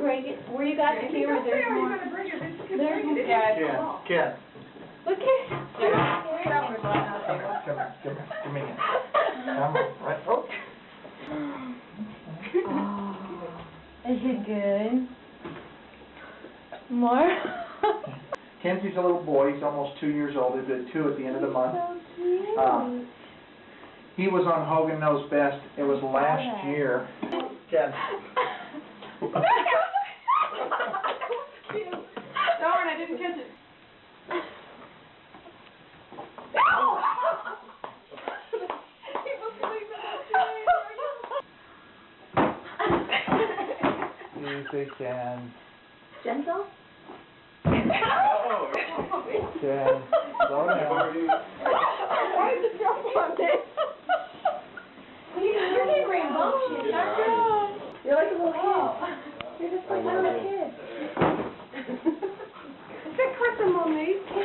bring it. Where you got the camera, there's more. There's more. Ken, Ken. Look at Come here, give me it. Come on, right, oh. Is it good? More? Kenzie's a little boy, he's almost 2 years old, he'll be 2 at the end of the month. So cute. He was on Hogan Knows Best, it was last year. Ken. Darn, I didn't catch it. Easy, Ken. Gentle? Ken, slow down. Why did you jump on it? You're getting rambunctious, aren't you? You're like a little kid. You're just like a little kid. Is that Carson Monique?